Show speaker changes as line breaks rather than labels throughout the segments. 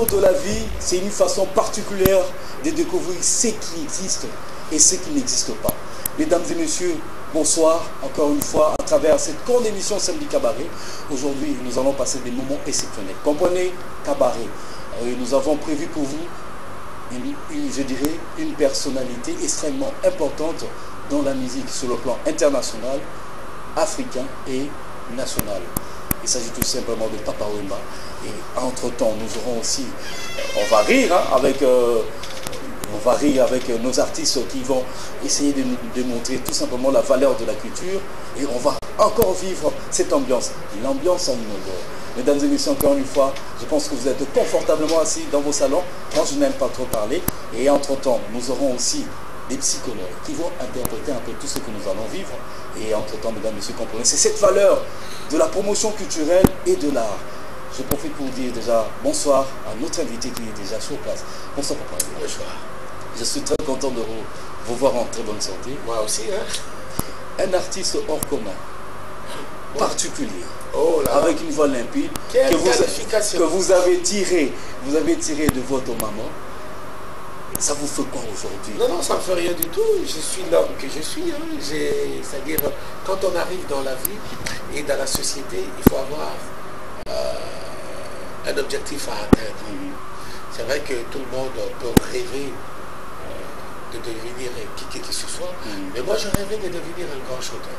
de la vie, c'est une façon particulière de découvrir ce qui existe et ce qui n'existe pas. Mesdames et messieurs, bonsoir, encore une fois, à travers cette grande émission Samedi Cabaret. Aujourd'hui, nous allons passer des moments exceptionnels. Comprenez, cabaret. Nous avons prévu pour vous, je dirais, une personnalité extrêmement importante dans la musique sur le plan international, africain et national. Il s'agit tout simplement de Papa Wemba. Et entre-temps, nous aurons aussi, on va rire avec nos artistes qui vont essayer de nous démontrer tout simplement la valeur de la culture. Et on va encore vivre cette ambiance, l'ambiance en inodore. Mesdames et messieurs, encore une fois, je pense que vous êtes confortablement assis dans vos salons. Moi, je n'aime pas trop parler. Et entre-temps, nous aurons aussi des psychologues qui vont interpréter un peu tout ce que nous allons vivre. Et entre-temps, mesdames et messieurs, comprenez, c'est cette valeur de la promotion culturelle et de l'art. Je profite pour vous dire déjà bonsoir à notre invité qui est déjà sur place. Bonsoir, papa.
Bonsoir.
Je suis très content de vous voir en très bonne santé.
Moi aussi, hein.
Un artiste hors commun, particulier,
oh là,
avec une voix limpide que vous avez tiré de votre maman. Ça vous fait quoi aujourd'hui?
Non, non, ça ne me fait rien du tout. Je suis l'homme que je suis. Hein. C'est-à-dire, quand on arrive dans la vie et dans la société, il faut avoir un objectif à atteindre. C'est vrai que tout le monde peut rêver de devenir qui que ce soit, mais moi je rêvais de devenir un grand chanteur.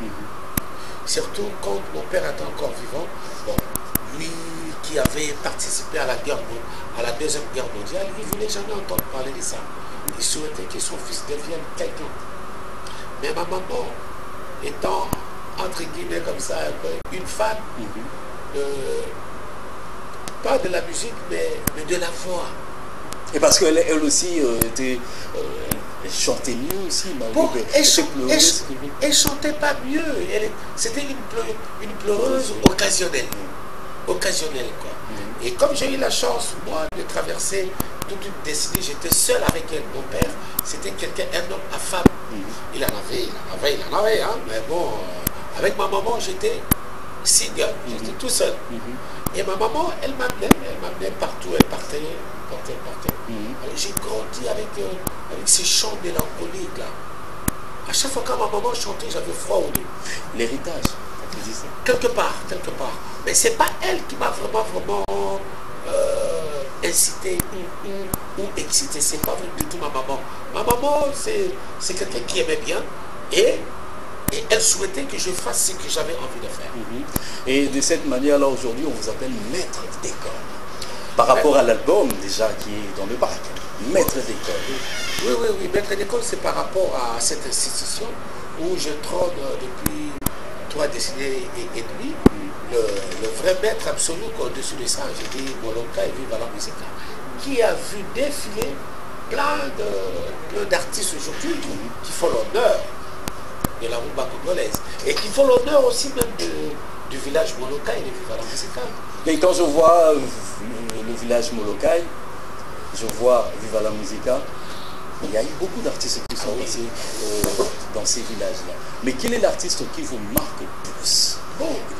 Surtout quand mon père était encore vivant, bon, lui qui avait participé à la Deuxième Guerre mondiale, il ne voulait jamais entendre parler de ça. Il souhaitait que son fils devienne quelqu'un. Mais ma maman, étant entre guillemets comme ça, une fan, pas de la musique, mais de la voix.
Et parce qu'elle aussi elle chantait mieux aussi.
Bon, elle chantait pas mieux. C'était une pleureuse occasionnelle. Occasionnelle, quoi. Et comme j'ai eu la chance, moi, de traverser toute une décennie, j'étais seul avec elle. Mon père, c'était un homme affable. Il en avait, hein, mais bon, avec ma maman, j'étais single, j'étais tout seul. Et ma maman, elle m'amenait partout, elle partait. J'ai grandi avec ces chants mélancoliques là. À chaque fois que ma maman chantait, j'avais froid au dos.
L'héritage, tu dis ça?
Quelque part. Mais c'est pas elle qui m'a vraiment incité ou excité. C'est pas du tout ma maman. Ma maman, c'est quelqu'un qui aimait bien et elle souhaitait que je fasse ce que j'avais envie de faire.
Et de cette manière-là, aujourd'hui, on vous appelle maître d'école. Par rapport à l'album déjà qui est dans le bac, maître d'école.
Oui, maître d'école, c'est par rapport à cette institution où je trône depuis 3 décennies et demie. Le vrai maître absolu au-dessus de ça, j'ai dit Moloka et Viva la Musica, qui a vu défiler plein d'artistes aujourd'hui qui font l'honneur de la rumba congolaise et qui font l'honneur aussi même du village Molokai et de Viva la Musica.
Et quand je vois le village Molokai, je vois Viva la Musica, il y a eu beaucoup d'artistes qui sont passés dans ces villages-là. Mais quel est l'artiste qui vous marque le plus,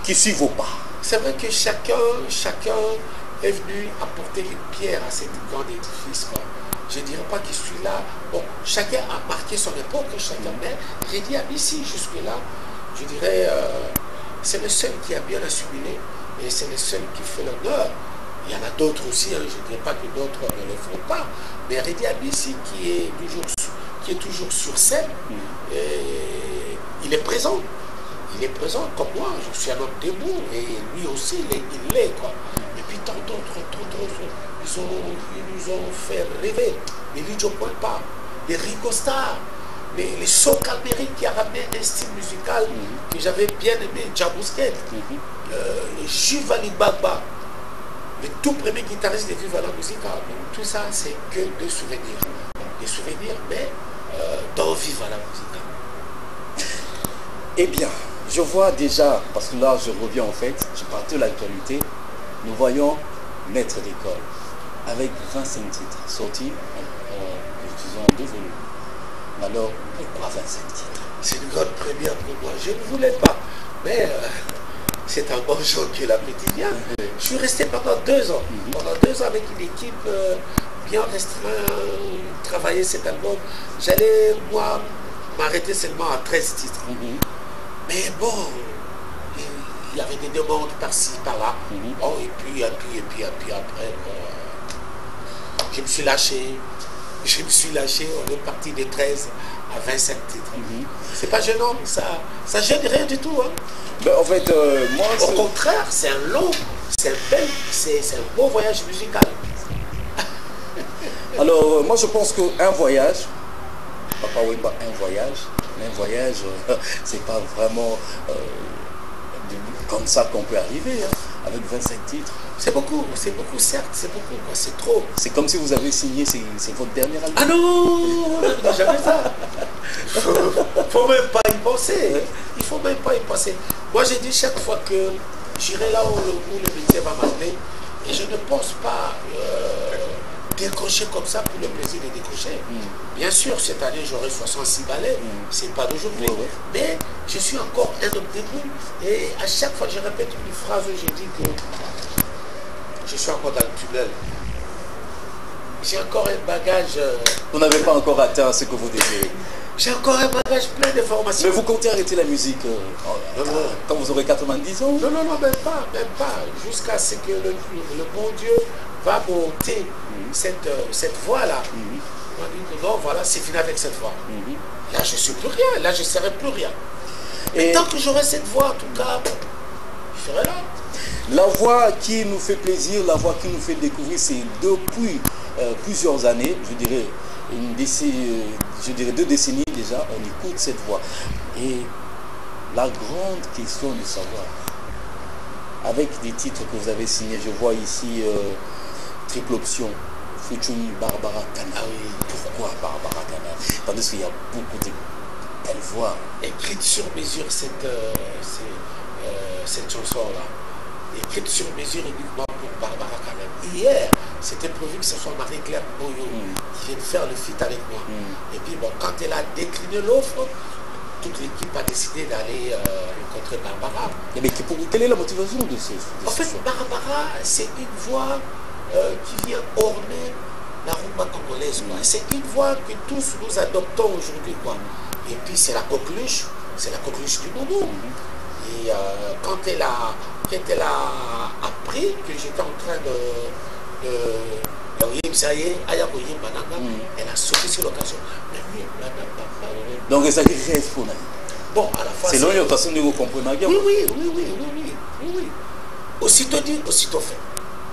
qui suit vos pas?
C'est vrai que chacun est venu apporter une pierre à cet grand édifice, quoi. Je ne dirais pas que celui-là, bon, chacun a marqué son époque, chacun, mais j'ai dit ici jusque-là, je dirais, c'est le seul qui a bien assimilé et c'est le seul qui fait l'honneur. Il y en a d'autres aussi, hein, je ne dirais pas que d'autres ne le font pas, mais Redi Abissi qui est toujours sur scène, il est présent. Il est présent comme moi, je suis un homme debout et lui aussi il l'est, quoi. Et puis tant d'autres, ils nous ont fait rêver. Les Lidjo Poinpa, les Rico Star, les Soul Calmeri qui a ramené un style musical que j'avais bien aimé, Djabousket, le Juvali Bagba, le tout premier guitariste de Viva la Musica. Donc tout ça, c'est que des souvenirs. Des souvenirs, mais dans Viva la Musica.
Eh bien, je vois déjà, parce que là je reviens en fait, je parle de l'actualité, nous voyons Maître d'école avec 25 titres sortis, disons en 2 volumes. Alors, pourquoi 25 titres?
C'est une grande première pour moi. Je ne voulais pas, mais c'est un bon jour que l'appétit vient. Je suis resté pendant 2 ans. Pendant 2 ans avec une équipe bien restreinte, travailler cet album. J'allais, moi, m'arrêter seulement à 13 titres. Mais bon, il y avait des demandes par-ci, par-là. Bon, et puis après, je me suis lâché. On est parti de 13 à 27 titres. C'est pas gênant, ça gêne rien du tout. Hein.
Ben, en fait, moi...
Au contraire, c'est un long, c'est un beau voyage musical.
Alors, moi je pense qu'un voyage, Papa Wemba, un voyage, c'est pas vraiment comme ça qu'on peut arriver, hein, avec 25 titres.
C'est beaucoup, certes, c'est beaucoup, c'est trop.
C'est comme si vous avez signé, c'est votre dernier album.
Ah non, jamais ça. Faut même pas y penser. Il faut même pas y penser. Moi, j'ai dit chaque fois que j'irai là où le métier va m'amener, et je ne pense pas décrocher comme ça pour le plaisir de décrocher. Bien sûr, cette année, j'aurai 66 ballets, c'est pas d'aujourd'hui. Mais je suis encore un homme debout, et à chaque fois, je répète une phrase où j'ai dit que je suis encore dans le tunnel. J'ai encore un bagage...
Vous n'avez pas encore atteint ce que vous désirez.
J'ai encore un bagage plein d'informations.
Mais vous comptez arrêter la musique quand vous aurez 90 ans?
Non, même pas. Jusqu'à ce que le bon Dieu va monter cette voie-là. On m'a dit que non, voilà, c'est fini avec cette voie. Là, je ne suis plus rien. Là, je ne serai plus rien. Et tant que j'aurai cette voie, en tout cas, je serai là.
La voix qui nous fait plaisir, la voix qui nous fait découvrir, c'est depuis plusieurs années, je dirais 2 décennies déjà, on écoute cette voix. Et la grande question de savoir, avec des titres que vous avez signés, je vois ici Triple Option, featuring Barbara Kana.
Ah oui.
Pourquoi Barbara Kana? Tandis qu'il y a beaucoup de belles voix.
Écrite sur mesure cette chanson-là. Écrite sur mesure uniquement pour Barbara Kana. Hier, c'était prévu que ce soit Marie-Claire Boyo qui vienne faire le feat avec moi. Et puis bon, quand elle a décliné l'offre, toute l'équipe a décidé d'aller rencontrer Barbara.
Mais quelle est la motivation de ce
En fait, Barbara, c'est une voix qui vient orner la rumba congolaise. C'est une voix que tous nous adoptons aujourd'hui. Et puis c'est la coqueluche du moment. Et quand elle a appris que j'étais en train elle a sauté sur l'occasion.
Donc ça reste pour nous.
Bon, à la fois.
C'est l'autre façon de vous comprendre.
Oui. Aussitôt dit, aussitôt fait.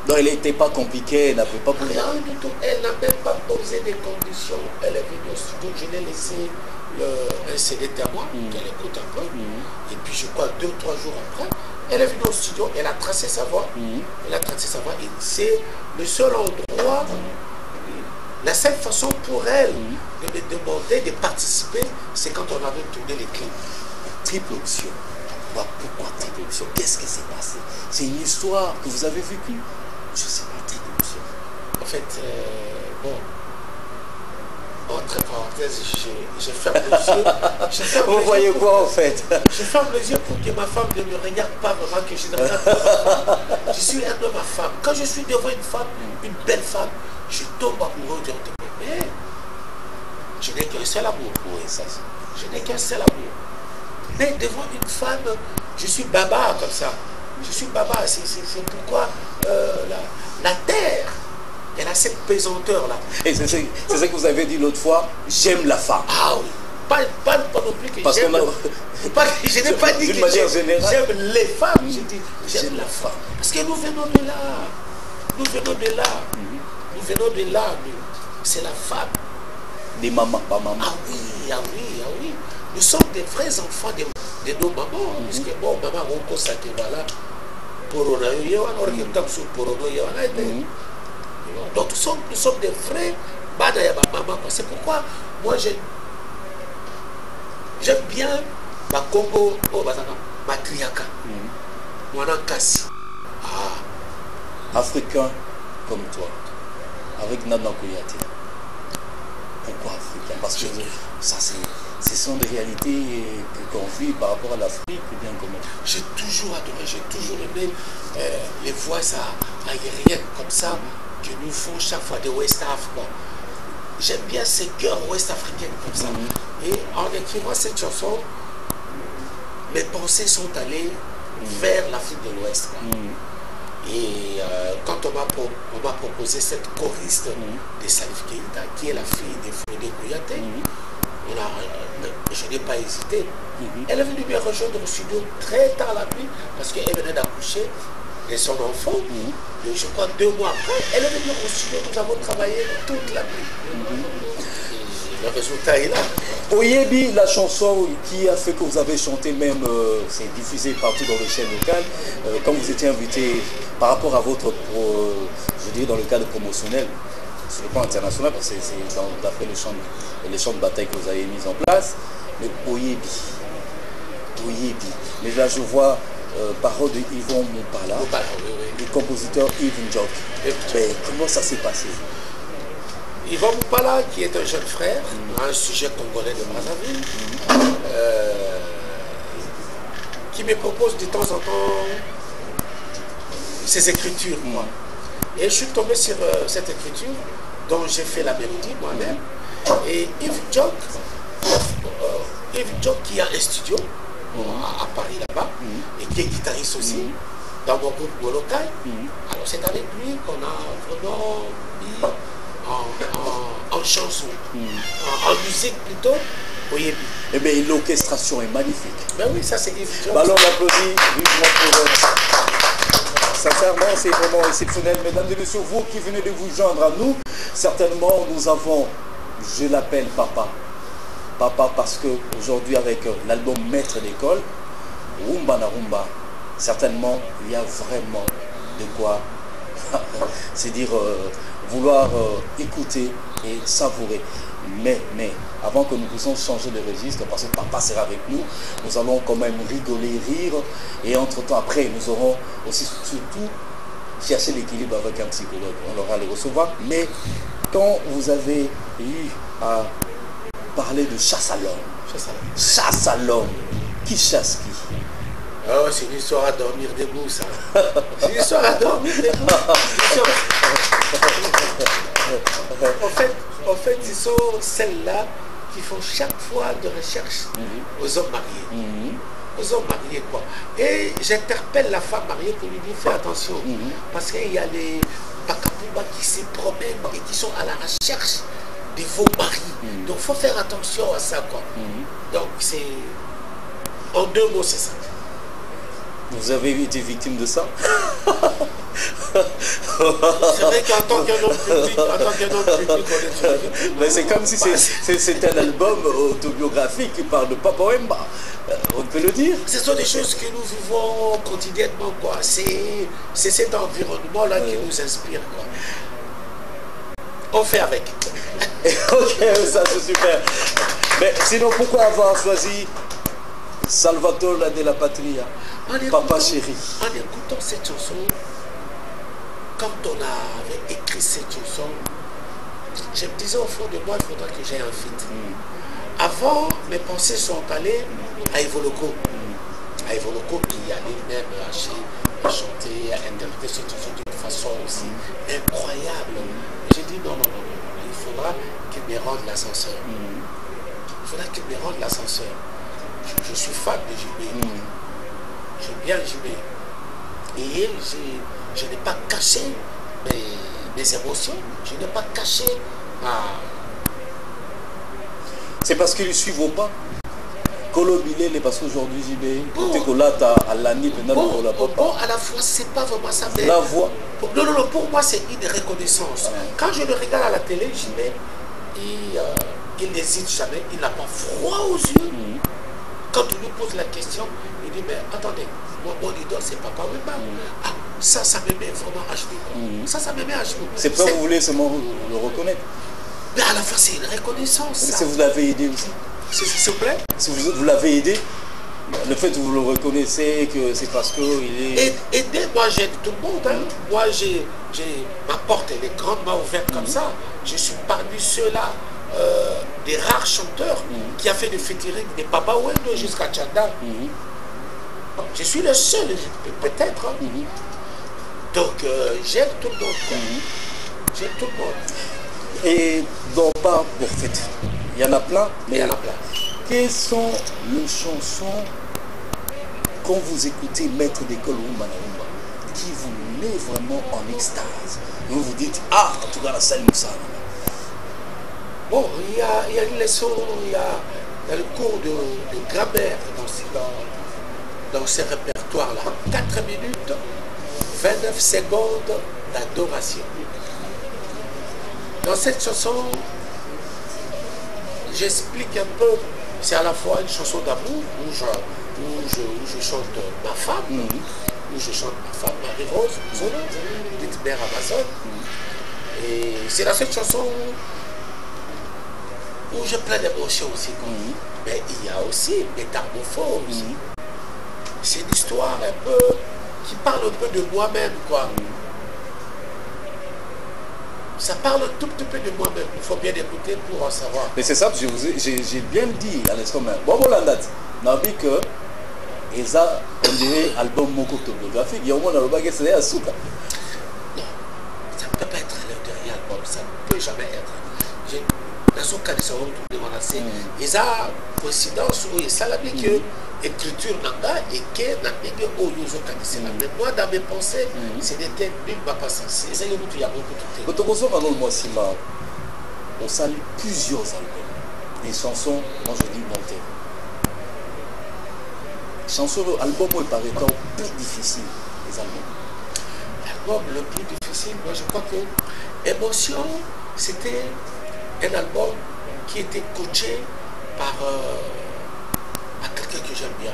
Donc elle n'était pas compliquée, elle n'avait pas posé.
Rien du tout. Elle n'a même pas posé des conditions. Elle est venue au studio, je l'ai laissé un CD témoin qu'elle écoute un peu. Et puis je crois 2 ou 3 jours après, elle est venue au studio, elle a tracé sa voix. Et c'est le seul endroit, la seule façon pour elle de me demander de participer, c'est quand on avait tourné les clips.
Triple Option. Pourquoi Triple Option? Qu'est-ce qui s'est passé? C'est une histoire que vous avez vécue? Je ne sais pas, Triple Option.
En fait, bon, entre parenthèses, je ferme les yeux.
Vous voyez quoi en fait?
Je ferme les yeux pour que ma femme ne me regarde pas, vraiment que je ne regarde pas. Je suis un homme à femme. Quand je suis devant une femme, une belle femme, je tombe amoureux de mais je n'ai qu'un seul amour. Oui, ça. Je n'ai qu'un seul amour. Mais devant une femme, je suis baba comme ça. Je suis baba. C'est pourquoi la terre, elle a cette pesanteur-là. Et
c'est ça que vous avez dit l'autre fois, j'aime la femme.
Ah oui. Pas non plus que j'aime. Je n'ai pas dit que j'aime les femmes. J'ai dit j'aime la femme. Parce que nous venons de là. Nous venons de là. C'est la femme.
Des mamans, pas mamans.
Ah oui. Nous sommes des vrais enfants de nos mamans. Parce que bon, maman, on constate voilà. Donc nous sommes des vrais maman. C'est pourquoi moi j'aime bien ma Congo, ma Triaka, mon Ankasi.
Africain comme toi, avec Nana Kouyaté. pourquoi africain? Parce que ça, ce sont des réalités qu'on vit par rapport à l'Afrique, bien comment?
J'ai toujours adoré, j'ai toujours aimé les voix aériennes comme ça que nous font chaque fois des West Africa. J'aime bien ces chœurs ouest africains comme ça. Et en écrivant cette chanson, mes pensées sont allées vers l'Afrique de l'Ouest. Et quand on m'a proposé cette choriste de Salif Keïta, qui est la fille de Fodé Kouyaté, je n'ai pas hésité. Elle est venue me rejoindre au studio très tard la nuit parce qu'elle venait d'accoucher de son enfant. Et je crois 2 mois après, elle est venue au studio. Nous avons travaillé toute la nuit. Le résultat est là.
Oyebi, la chanson qui a fait que vous avez chanté, même c'est diffusé partout dans les chaînes locales, quand vous étiez invité par rapport à votre, je dirais dans le cadre promotionnel, sur le plan international, parce que c'est d'après les champs de bataille que vous avez mis en place, mais Oyebi. Mais là je vois parole de Yvon Moupala, et compositeur Yves Ndjok. Mais comment ça s'est passé?
Yvon Moupala, qui est un jeune frère, un sujet congolais de Brazzaville, qui me propose de temps en temps ses écritures. Et je suis tombé sur cette écriture dont j'ai fait la mélodie moi-même. Et Yves Ndjok qui a un studio à Paris là-bas, et qui est guitariste aussi, dans mon groupe Molokai. Alors c'est avec lui qu'on a vraiment mis en chanson, en musique plutôt, Oyebi.
Eh bien, l'orchestration est magnifique.
Ben oui, ça c'est Yves Ndjok.
Alors on applaudit vivement pour sincèrement, c'est vraiment exceptionnel. Mesdames et messieurs, vous qui venez de vous joindre à nous, certainement nous avons, je l'appelle Papa. Papa parce que aujourd'hui avec l'album Maître d'école, Rumba na Rumba, certainement il y a vraiment de quoi, c'est dire vouloir écouter et savourer. Mais avant que nous puissions changer de registre, parce que Papa sera avec nous, nous allons quand même rigoler, rire, et entre-temps après nous aurons aussi surtout chercher l'équilibre avec un psychologue, on aura le recevoir. Mais quand vous avez eu à parler de chasse à l'homme, chasse à l'homme, qui chasse qui?
Oh, c'est une histoire à dormir debout, ça. C'est une histoire à dormir debout. En fait, ce sont celles-là qui font chaque fois de recherche aux hommes mariés. Aux hommes mariés, quoi. Et j'interpelle la femme mariée pour lui dire, fais attention. Parce qu'il y a les Pakapouba qui se promènent et qui sont à la recherche de vos maris. Donc, il faut faire attention à ça, quoi. Donc, c'est... En 2 mots, c'est ça.
Vous avez été victime de ça?
C'est vrai qu'en tant qu'un homme public, on est...
Mais c'est comme si c'était un album autobiographique qui parle de Papa Wemba. On peut le dire.
Ce sont des choses que nous vivons quotidiennement, quoi. C'est cet environnement-là qui nous inspire, quoi. On fait avec.
Ok, ça c'est super. Mais sinon, pourquoi avoir choisi Salvatore de la Patria, Papa Chéri?
En écoutant cette chanson, quand on avait écrit cette chanson, je me disais au fond de moi, il faudra que j'aie un feat. Avant, mes pensées sont allées à Evoloko. À Evoloko qui allait même chanter, interpréter cette chanson d'une façon aussi incroyable. J'ai dit non, il faudra qu'il me rende l'ascenseur. Il faudra qu'il me rende l'ascenseur. Je suis fan de JB. J'aime bien JB. Et je n'ai pas caché mes émotions. Je n'ai pas caché ma...
C'est parce qu'ils ne suivent pas. Colobile, parce qu'aujourd'hui JB, Tekolata, Alani,
bon, à la fois, c'est pas vraiment ça. Mais
la voix.
Non, pour moi, c'est une reconnaissance. Quand je le regarde à la télé, JB, il n'hésite jamais, il n'a pas froid aux yeux. Quand on lui pose la question, il dit, mais attendez, mon idole, c'est Papa Wemba. Ah, ça me met vraiment à genoux. Ça me met à genoux.
C'est pas que vous voulez seulement le reconnaître.
Mais à la fois, c'est une reconnaissance.
Mais si vous l'avez aidé aussi.
S'il vous plaît.
Si vous l'avez aidé, le fait que vous le reconnaissez, que c'est parce qu'il est...
Aider, moi j'aide tout le monde. Moi, ma porte, elle est grandement ouverte comme ça. Je suis parmi ceux-là des rares chanteurs qui a fait du featuring des Papa Wendo jusqu'à Tchanda. Je suis le seul, peut-être. Hein. Donc, j'aime tout le monde. J'aime tout le monde.
Et dans pas pour fête, il y en a plein.
Mais il y en a plein.
Quelles sont les chansons quand vous écoutez Maître d'école ou Manaouma qui vous met vraiment en extase? Vous vous dites, ah, en tout cas la salle Moussa.
Bon, il y a une leçon, il y a le cours de grammaire dans ces répertoires-là. 4 minutes, 29 secondes d'adoration. Dans cette chanson, j'explique un peu, c'est à la fois une chanson d'amour où je chante ma femme, où je chante ma femme, Marie-Rose, son nom, dite mère Amazon. Et c'est la seule chanson où j'ai plein d'émotions aussi. Mais il y a aussi Métamorphose. C'est une histoire un peu qui parle un peu de moi-même, quoi. Ça parle un tout petit peu de moi-même. Il faut bien écouter pour en savoir.
Mais c'est ça, j'ai bien dit à l'instant même. Bon, la date. N'a vu que Eza, on dirait album moko autobiographique. Il y a au moins dans le bagage, c'est à Souka.
Non, ça ne peut pas être le dernier album. Ça ne peut jamais être. Dans son cas de sa route de Manassé, Eza, coïncidence où il s'est que écriture nanga et que n'a pas au Yozo Kanisela. Mais moi, dans mes pensées, ce n'était nulle ma passance. Eza, il y a beaucoup de
temps. Quand on consomme dans le mois Sima, on salue plusieurs albums. Les chansons, moi je dis montées. Chanson, album où il paraît plus difficile, les albums.
L'album le plus difficile, moi je crois que Émotion, c'était un album qui était coaché par quelqu'un que j'aime bien,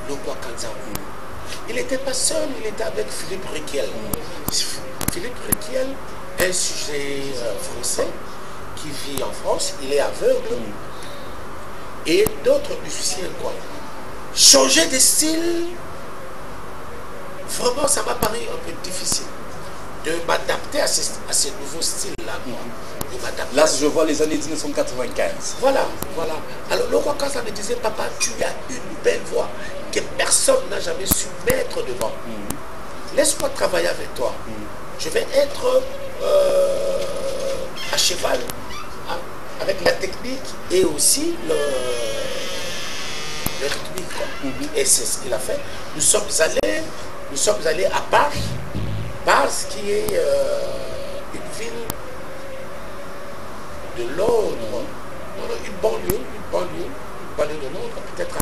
Lokwa Kanzaou. Il n'était pas seul, il était avec Philippe Riquel. Philippe Riquel est un sujet français qui vit en France, il est aveugle. Et d'autres musiciens, quoi. Changer de style, vraiment ça m'a paru un peu difficile de m'adapter à ce nouveau style-là.
Là, je vois les années 1995.
Voilà. Alors, le roi Kanza me disait, papa, tu as une belle voix que personne n'a jamais su mettre devant. Laisse-moi travailler avec toi. Je vais être à cheval avec la technique et aussi le rythmique. Et c'est ce qu'il a fait. Nous sommes allés à Bars, qui est une ville de Londres, une banlieue de Londres, peut-être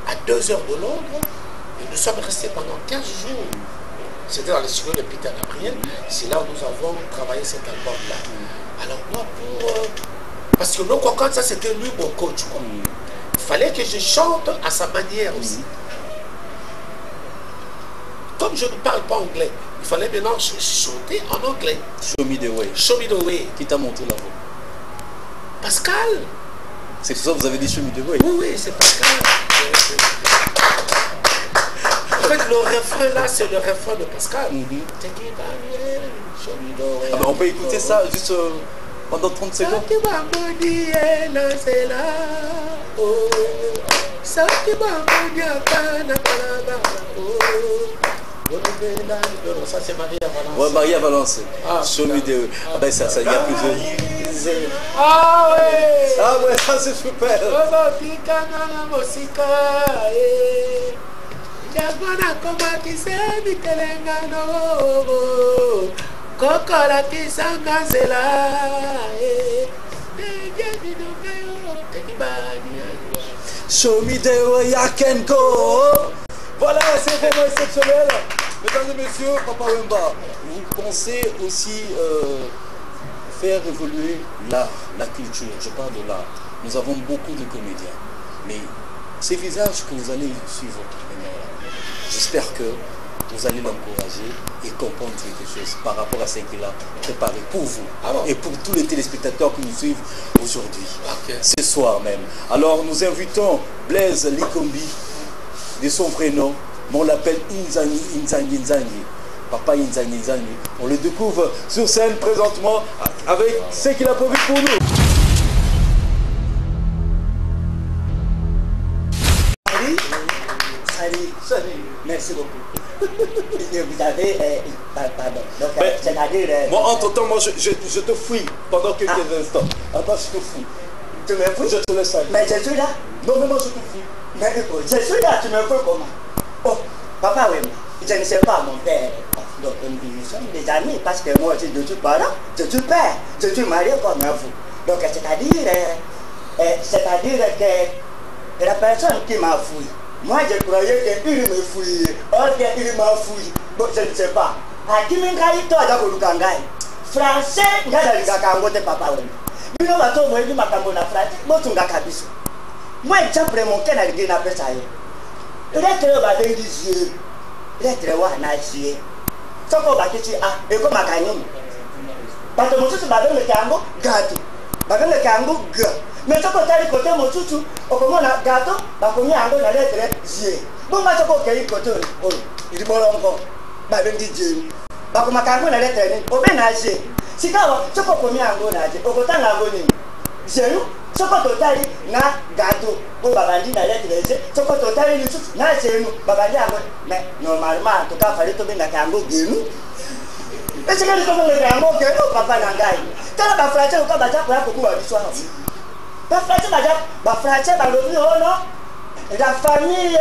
à 2 heures de Londres. Et nous sommes restés pendant 15 jours. C'était dans les studios de Peter Gabriel. C'est là où nous avons travaillé cet album-là. Alors moi, parce que Lokwa Kanza, c'était lui mon coach. Il fallait que je chante à sa manière aussi. Comme je ne parle pas anglais, il fallait maintenant chanter en anglais.
Show me the way.
Show me the way.
Qui t'a montré la voix?
Pascal.
C'est pour ça que vous avez dit show me the way?
Oui, c'est Pascal. En fait, le refrain là, c'est le refrain de Pascal.
Ah ben, on peut écouter ça juste pendant 30 secondes.
Ça c'est Maria Valence.
Ouais, Maria Valence. Show me the way. Ah ben ça, il y a plusieurs.
Ah ouais.
Ah ouais, ça c'est super. Show me the way I can go. Voilà, c'est vraiment exceptionnel. Mesdames et messieurs, Papa Wemba, vous pensez aussi faire évoluer l'art, la culture. Je parle de l'art. Nous avons beaucoup de comédiens. Mais ces visages que vous allez suivre, j'espère que vous allez l'encourager et comprendre quelque chose par rapport à ce qu'il a préparé pour vous et pour tous les téléspectateurs qui nous suivent aujourd'hui, ce soir même. Alors nous invitons Blaise Likombi, de son prénom, mais on l'appelle Inzangi. Papa Inzangi. On le découvre sur scène présentement avec ce qu'il a prévu pour nous.
Merci beaucoup. Vous avez... pardon. Donc, c'est-à-dire...
moi, entre-temps, moi, je te fouille pendant quelques instants. Attends, je te fouille.
Tu me fouilles?
Je te laisse aller.
Mais je suis là.
Non, mais moi, je te fouille.
Mais écoute, je suis là, tu me fouilles comment? Oh, papa, oui, je ne sais pas, mon père. Donc, nous sommes des amis, parce que moi, je suis parent, je suis père, je suis marié comme vous. Donc, c'est-à-dire que la personne qui m'a fouillé, moi, je croyais qu'il me fouillait. Or, qu'il m'a fouillé. Bon, je ne sais pas. A qui m'a dit, toi, français, il y a des gens qui papa. Il y a des gens qui m'ont dit, français, moi, j'ai mon cœur à l'idée de ça. Peut-être va venir des peut-être va nager. Ça qu'on va dire et comme à gagner. Parce que mon chouchou va venir le cango gâteau. Va venir le cango gâteau. Mais ça qu'on t'a dit côté mon chouchou, au comment on a gâteau, va venir en gros la lettre J. Bon, moi, ça qu'on a côté, oh, il dit bon encore. Va venir J. Va comme à cango la lettre N. Au bien nager. Si tu as ce qu'on a en gros nager, au côté de la bonne. J'ai eu. Soko totali na gâteau pour babandi na lettre les soko totali ni tout na c'est nous babandi a mais normalement en tout cas fallait tomber na kango genu et c'est que nous sommes le kango genu papa na ngai tala ba frère ko ba ja ko ko ba biso ba frère ba frère ba lobi oh non la famille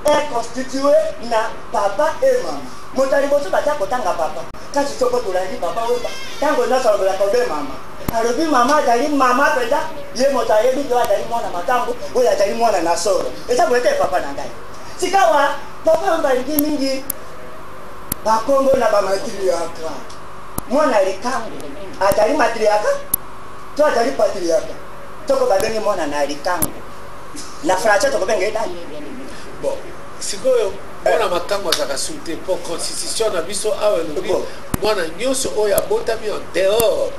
est constituée na papa et maman motali boso ba ja ko tanga papa quand tu soko tolali papa we tango na so ba ko be mama alobi mama dali mama peda ye moto ayebi to adali mwana matambo oyo adali mwana na soro eza boete papa na ngai sikawa papa mbangi mingi bakongo na bamatriaka mwana likango adali matriaka to adali patriaka toko babengi mwana na likango na fracha toko bengi dali
bon sikoyo mwana makambo azaka souté pour constitution na biso awa lobi mwana nyonso oyo abotami en dehors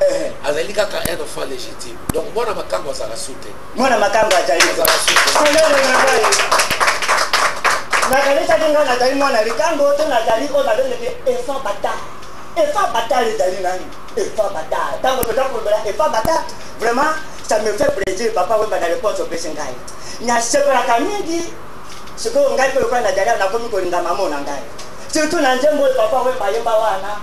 azali kaka un enfant légitime donc mwana makambo azaka souté
mwana makambo azali nakanisa kinga nazali mwana likango to nazali oyo babengeke enfant bata ezali nani enfant bata ntango toza kolobela enfant bata vraiment ça me fait plaisir papa wemba na réponse opesi ngai nasepelaka mingi sikoyo ngai mpe lokola nazali nakomi kolinga mama na ngai surtout na nzembo oyo papa wemba yemba wana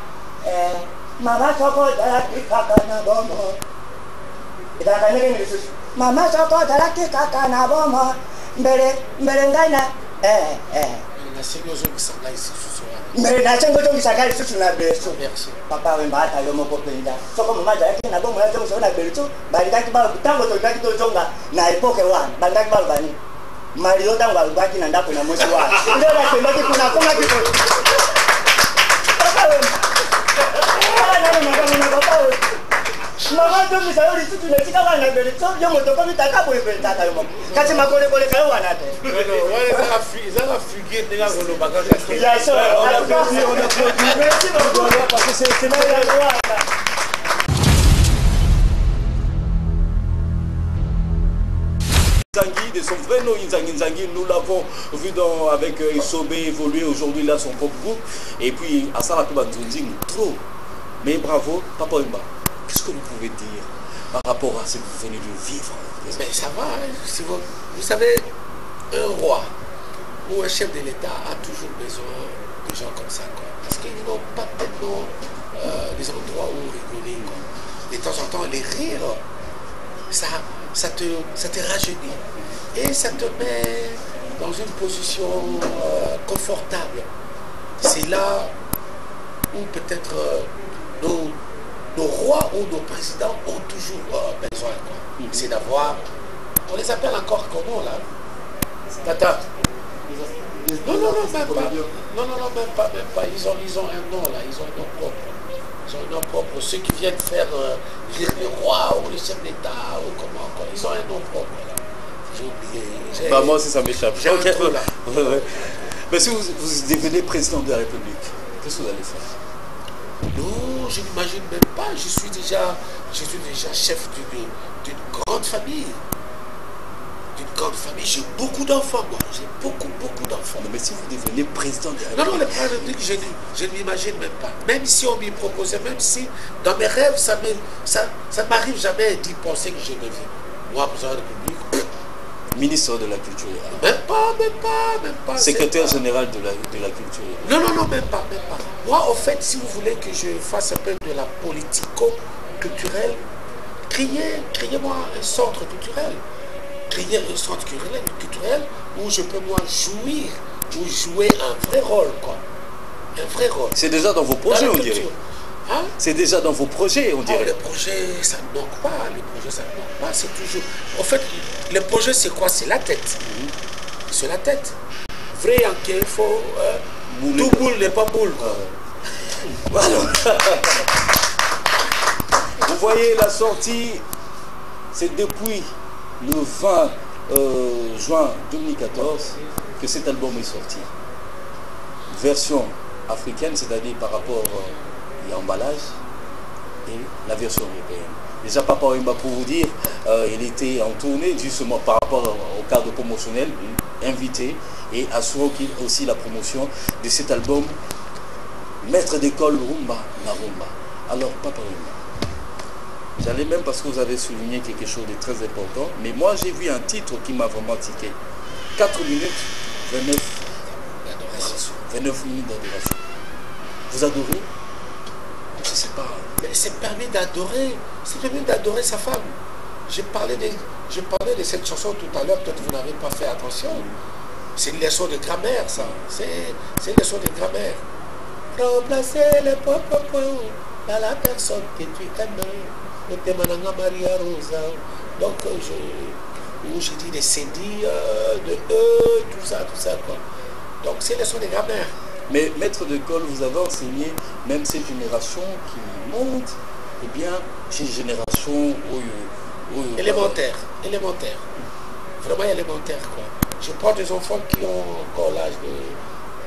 mama soko ozalaki kaka na bomo ezalaka ndenge nini lisusu mama soko ozalaki kaka na bomo mbele ngai na mbele nasengi ozongisa ngai lisusu na beso papa wemba ata yo moko mpenza soko mama azalaki na bomo yazongiso na beso balingaki ntango tolingaki tozonga na epoke wana balingaki baloba nini mario ntango alobaki na ndako na mosi wana nde nakendaki kuna akomaki papa wemba mama tongisa yo lisusu nesika wana na bele yo moto komi taka boye mpe taka yo moko kasi makolekoleka yo wana te
ezaka figure ndenge akolobaka
merci beaucoup parce que c'est
Nzangi, de son vrai nom Nzangi, nous l'avons vu avec Isobé évoluer aujourd'hui là son propre groupe et puis Asala Kubanzunzi trop. Mais bravo, Papa Wemba, qu'est-ce que vous pouvez dire par rapport à ce que vous venez de vivre?
Mais ça va, si vous savez, un roi ou un chef de l'État a toujours besoin de gens comme ça, quoi. Parce qu'ils n'ont pas tellement des endroits où rigoler, quoi. De temps en temps, les rires, ça te rajeunit et ça te met dans une position confortable. C'est là où peut-être nos rois ou nos présidents ont toujours besoin. C'est d'avoir, on les appelle encore comment là? Tata. Non, même pas. Non, même pas. Ils ont un nom là, ils ont un nom propre. Ils ont un nom propre. Ceux qui viennent faire rire les rois ou les chefs d'État ou comment encore, ils ont un nom propre là. J'ai oublié.
Bah moi aussi ça m'échappe.
J'ai un trou là.
Mais si vous devenez président de la République, qu'est-ce que vous allez faire?
Non, je n'imagine même pas. Je suis déjà chef d'une grande famille. J'ai beaucoup d'enfants, moi. J'ai beaucoup d'enfants.
Mais si vous devenez président de la République...
Non, le président de la République, je ne m'imagine même pas. Même si on m'y proposait, même si dans mes rêves, ça ne m'arrive jamais d'y penser que je deviens. Moi, président de la République...
Ministre de la Culture.
Même pas.
Secrétaire général de la Culture.
Non, même pas. Moi, au fait, si vous voulez que je fasse un peu de la politico-culturelle, créez-moi un centre culturel. Créer un centre culturel où je peux, moi, jouer un vrai rôle, quoi. Un vrai rôle.
C'est déjà dans vos projets, on dirait.
Hein?
C'est déjà dans vos projets, on dirait.
Les projets, ça ne manque pas. C'est toujours... En fait, les projets, c'est quoi? C'est la tête. C'est la tête. Vrai, en qu'il faut... tout boule n'est pas boule, quoi.
Alors, vous voyez la sortie, c'est depuis le 20 juin 2014 que cet album est sorti. Version africaine, c'est-à-dire par rapport à l'emballage, et la version européenne. Déjà, Papa Wemba, pour vous dire, il était en tournée justement par rapport au cadre promotionnel, invité, et assurant qu'il aussi la promotion de cet album, Maître d'école Rumba na Rumba. Alors, Papa Wemba, j'allais même parce que vous avez souligné quelque chose de très important, mais moi j'ai vu un titre qui m'a vraiment tiqué. 4 minutes, 29 minutes d'adoration. Vous adorez? Je ne sais pas.
Mais c'est permis d'adorer. C'est permis d'adorer sa femme. Je parlais de cette chanson tout à l'heure, peut-être vous n'avez pas fait attention. C'est une leçon de grammaire, ça. C'est une leçon de grammaire. Remplacer les propres points à la personne que tu aimes. Le Mananga Maria Rosa. Donc, j'ai dit des CD, de E, tout ça, quoi. Donc, c'est une leçon de grammaire.
Mais maître d'école, vous avez enseigné même cette génération qui monte, eh bien, c'est une génération
élémentaire. Vraiment élémentaire, quoi. Je prends des enfants qui ont encore l'âge de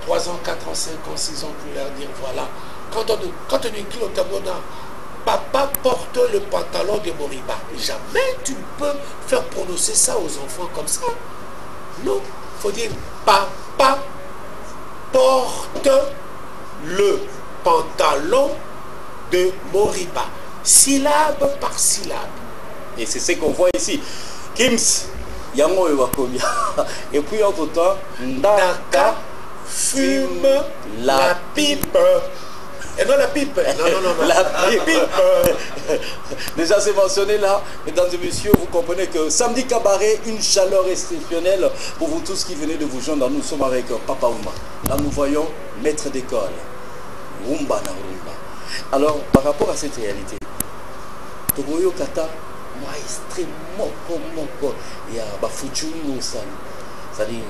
3 ans, 4 ans, 5 ans, 6 ans, pour leur dire, voilà, quand on écrit au tabona, papa porte le pantalon de Moriba. Jamais tu ne peux faire prononcer ça aux enfants comme ça. Non, il faut dire, papa porte le pantalon de Moriba, syllabe par syllabe.
Et c'est ce qu'on voit ici. Kims, Yango Ewakomia. Et puis entre-temps,
Ndaka fume la pipe. Et non la pipe. Non.
La pipe. Déjà c'est mentionné là, mesdames et messieurs, vous comprenez que samedi cabaret, une chaleur exceptionnelle pour vous tous qui venez de vous joindre. Nous sommes avec Papa Wemba. Là nous voyons maître d'école, Rumba na Rumba. Alors par rapport à cette réalité, Togoyo Kata, moi extrêmement comme il y a Bafuchu Moussani, c'est-à-dire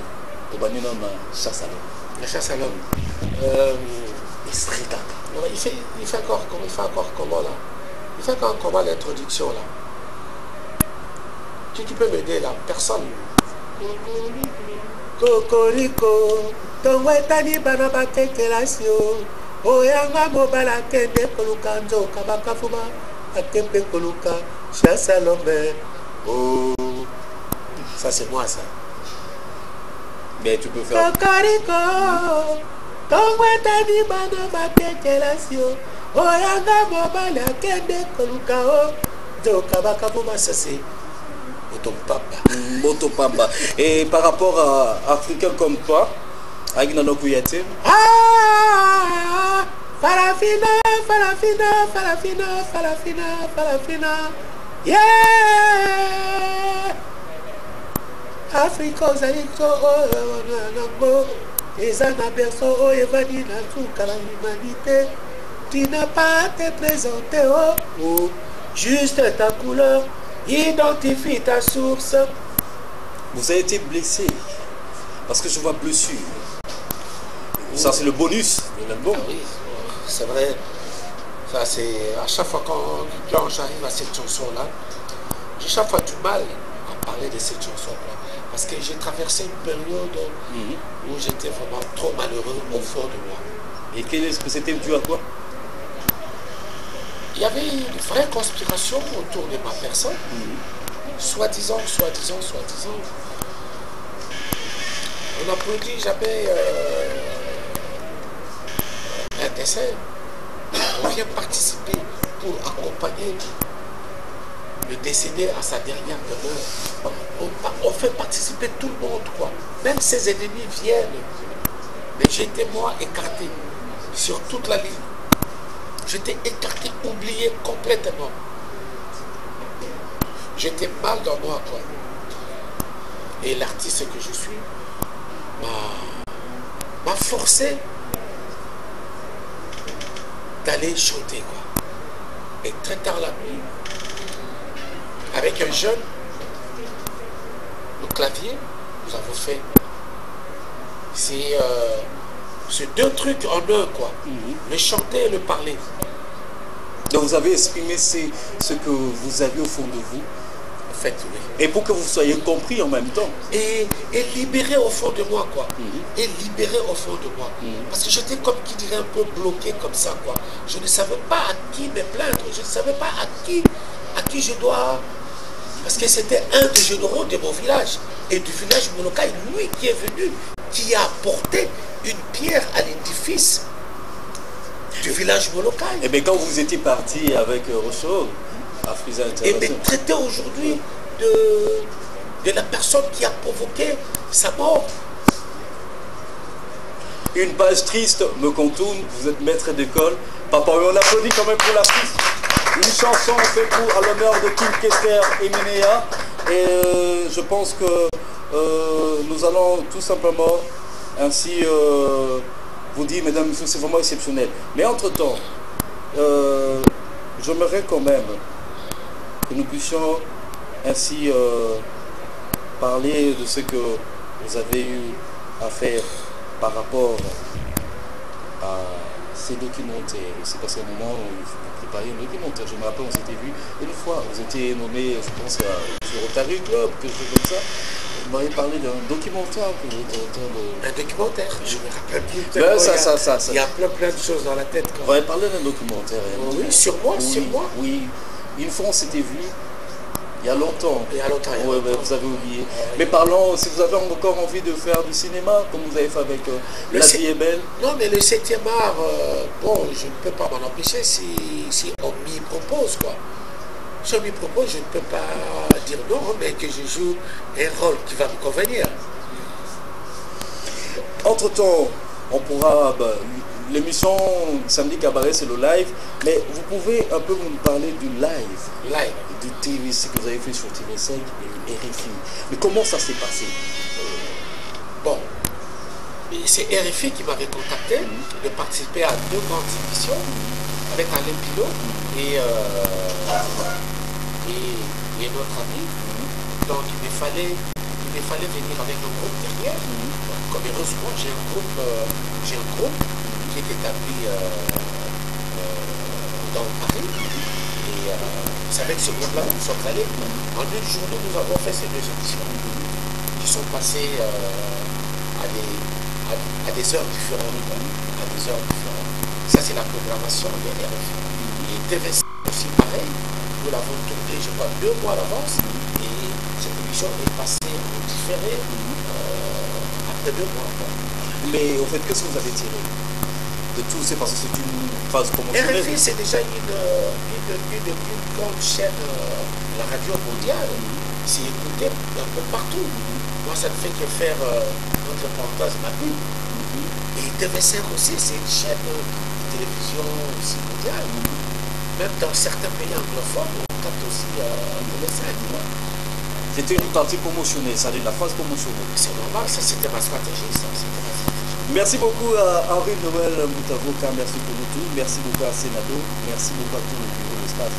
Tobanina chasse à l'homme.
La chasse à l'homme. Il fait encore comment là? Il fait encore comment l'introduction là? Qui peut m'aider là? Personne. Cocorico, ton wetani banaba kekelasio, oyanga mobala kende kolukanzo kabakafuba, akepe koluka, chasse à l'homme. Oh, ça c'est moi ça.
Mais tu peux faire.
Cocorico. Tongwetani bana batekelasio oyanga mobala kende kolukao dokabaka boma sase
Motopamba. Et par rapport à Africains comme toi, avec Nano Kouyaté,
Farafina yeah Africa ozalito nango. Et un aperçoit au évadi na toute la l'humanité. Tu n'as pas à te présenter, oh, juste ta couleur, identifie ta source.
Vous avez été blessé, parce que je vois blessure. Ça c'est le bonus de l'album.
Ah oui, c'est vrai. Ça c'est à chaque fois quand j'arrive à cette chanson-là, j'ai chaque fois du mal à parler de cette chanson-là. Parce que j'ai traversé une période où j'étais vraiment trop malheureux au fond de moi.
Et qu'est-ce que c'était dû à quoi?
Il y avait une vraie conspiration autour de ma personne. Soi-disant. On applaudit jamais un un dessin. On vient participer pour accompagner le décédé à sa dernière demeure. On fait participer tout le monde, quoi. Même ses ennemis viennent. Mais j'étais, moi, écarté sur toute la ligne. J'étais écarté, oublié complètement. J'étais mal dans moi, quoi. Et l'artiste que je suis m'a forcé d'aller chanter, quoi. Et très tard la nuit, avec un jeune, le clavier, nous avons fait. C'est deux trucs en un, quoi. Le chanter et le parler.
Donc vous avez exprimé ce que vous avez au fond de vous.
En fait, oui.
Et pour que vous soyez compris en même temps.
Et libéré au fond de moi, quoi. Et libéré au fond de moi. Parce que j'étais comme qui dirait un peu bloqué comme ça, quoi. Je ne savais pas à qui me plaindre. Je ne savais pas à qui je dois... Parce que c'était un des généraux de mon village. Et du village Molokai, lui qui est venu, qui a apporté une pierre à l'édifice du village Molokai.
Et bien quand vous étiez parti avec Rochaud, à Frisa International...
Et bien traité aujourd'hui de la personne qui a provoqué sa mort.
Une page triste me contourne, vous êtes maître d'école. Papa, on applaudit quand même pour l'artiste. Une chanson faite à l'honneur de Kim Kester et Ménéa. Et je pense que nous allons tout simplement ainsi vous dire, mesdames et messieurs, c'est vraiment exceptionnel. Mais entre-temps, j'aimerais quand même que nous puissions ainsi parler de ce que vous avez eu à faire par rapport à ces documentaires. C'est parce qu'à un moment, vous prépariez un documentaire. Je me rappelle, on s'était vu une fois. Vous étiez nommé, je pense, sur Rotary Club, quelque chose comme ça. Vous m'avez parlé d'un documentaire que vous êtes en train de...
Un documentaire, je me rappelle plus.
Ben,
il y a plein de choses dans la tête.
Vous m'avez parlé d'un documentaire.
Oui, sur moi,
oui,
sur moi.
Oui, une fois on s'était vu. Il y a longtemps.
Il y a longtemps.
Oui, vous avez oublié. Mais parlons, si vous avez encore envie de faire du cinéma, comme vous avez fait avec La vie est belle.
Non, mais le 7e art, bon, je ne peux pas m'en empêcher si on m'y propose, quoi. Si on m'y propose, je ne peux pas dire non, mais que je joue un rôle qui va me convenir.
Entre-temps, on pourra... l'émission Samedi Cabaret, c'est le live, mais vous pouvez un peu nous parler du live, du TVC que vous avez fait sur TV5 et RFI. Mais comment ça s'est passé?
Bon, c'est RFI qui m'avait contacté de participer à 2 grandes émissions avec Alain Pilot et notre ami. Donc il me fallait venir avec un groupe derrière. Comme heureusement, j'ai un groupe qui est établi dans Paris. Et c'est avec ce groupe-là que nous sommes allés. En une journée, nous avons fait ces 2 émissions qui sont passées à des heures différentes. Ça, c'est la programmation de RFI. Et TVC aussi pareil. Nous l'avons tourné, je crois, 2 mois à l'avance. Et cette émission est passée en différé après 2 mois. Mais
au fait, qu'est-ce que vous avez tiré de tout? C'est parce que c'est une phase promotionnelle.
RFI, c'est déjà une grande chaîne de la radio mondiale. C'est écouté un peu partout. Moi, ça ne fait que faire notre reportage ma pub. Et TV5 aussi, c'est une chaîne de télévision aussi mondiale. Même dans certains pays anglophones, on capte aussi TV5.
C'était une partie promotionnelle, ça, de la phase promotionnelle.
C'est normal, ça c'était ma stratégie.
Merci beaucoup à Henri Noël Moutavoka, merci pour nous tous. Merci beaucoup à Sénado, merci beaucoup à tout le bureau de staff.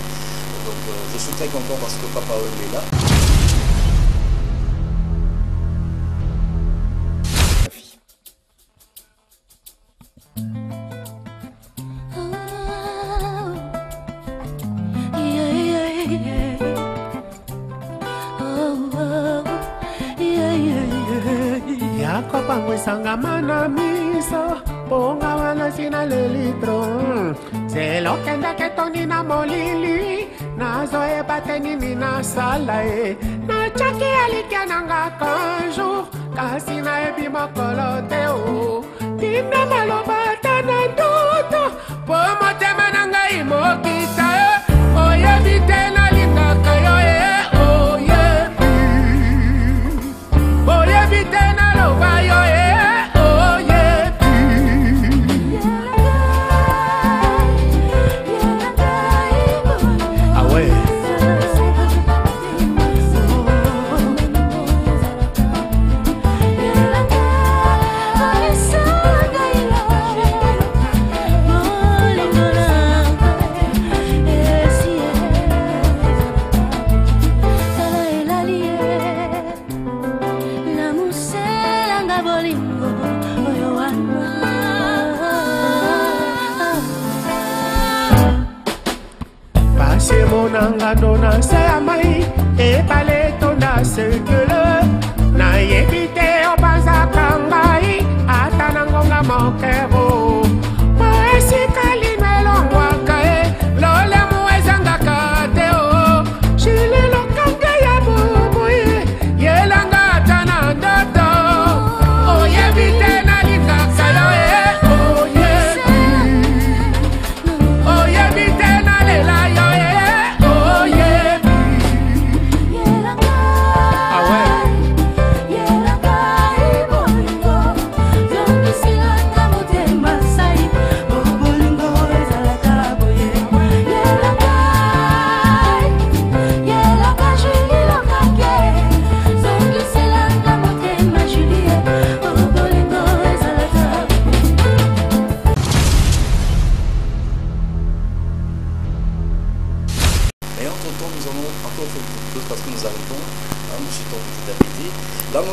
Donc je suis très content parce que Papa Oel est là.
Sangama miso ponga wana sina lelitro zelo kenda ketoni na molili nazo e bateni mina sala e na chaki alikia nanga kanjour kasi na ebi makolo te o tinda maloba tana ndoto po motema nanga imokita oyebi te na linga kayo Zando na se amai ebale tonda circule na yebite obanza kangai ata na ngonga mokero poesika linelongwaka lole muezangaka teo shilelo kanga ya bubuye yelanga ata na ndoto oyebite na likaka yo oyebite na lela yo